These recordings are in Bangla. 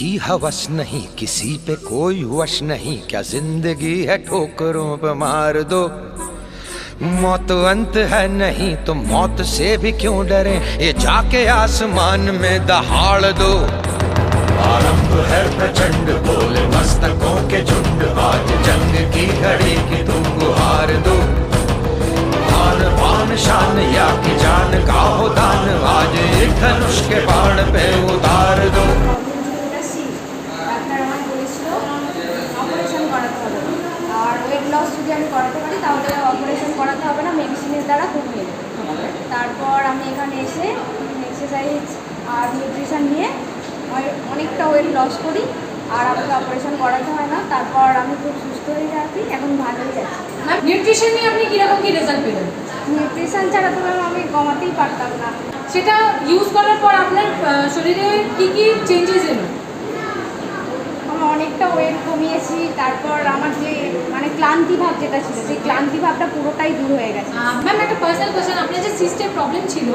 की हवस नहीं, किसी पे कोई वश नहीं, क्या जिंदगी है ठोकरों पे मार दो। मौत अंत है नहीं तो मौत से भी क्यों डरे, ये जाके आसमान में दहाड़ दो। आरंभ है प्रचंड बोले मस्तकों के झुंड, आज जंग की घड़ी की तुम गुहार दो। आन पान शान या की जान का हो दान, आज एक धनुष के बाण पे उतार दो। আর ওয়েট লস যদি আমি করাতে পারি তাহলে অপারেশন করাতে হবে না, মেডিসিনের দ্বারা কমিয়ে দেবে। তারপর আমি এখানে এসে এক্সারসাইজ আর নিউট্রিশন নিয়ে অনেকটা ওয়েট লস করি, আর আমাকে অপারেশন করাতে হয় না। তারপর আমি খুব সুস্থ হয়ে যাচ্ছি, এখন ভালোই যাচ্ছি। নিউট্রিশন নিয়ে আপনি কীরকম কী রেজাল্ট পেলেন? নিউট্রিশন ছাড়া তো ম্যাম আমি কমাতেই পারতাম না। সেটা ইউজ করার পর আপনার শরীরে কী কী চেঞ্জেস এলো? আমি অনেকটা ওয়েট কমিয়েছি, তারপর আমার যে মানে ক্লান্তি ভাব যেটা ছিল সেই ক্লান্তি ভাবটা পুরোটাই দূর হয়ে গেছে। ম্যাম একটা পার্সোনাল কোয়েশ্চেন, আপনার যে সিস্টেম প্রবলেম ছিল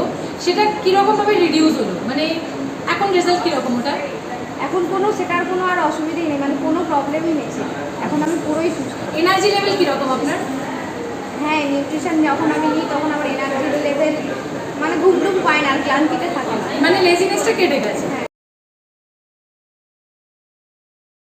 সেটা কীরকমভাবে রিডিউস হলো, মানে এখন রেজাল্ট কীরকম ওটা? এখন কোনো সেটার কোনো আর অসুবিধাই নেই, মানে কোনো প্রবলেমই নেই, এখন আমি পুরোই সুস্থ। এনার্জি লেভেল কীরকম আপনার? হ্যাঁ, নিউট্রিশন যখন আমি নিই তখন আমার এনার্জি লেভেল মানে ঘুম পায় না, আর ক্লান্তিতে থাকে না, মানে লেজিনেসটা কেটে গেছে।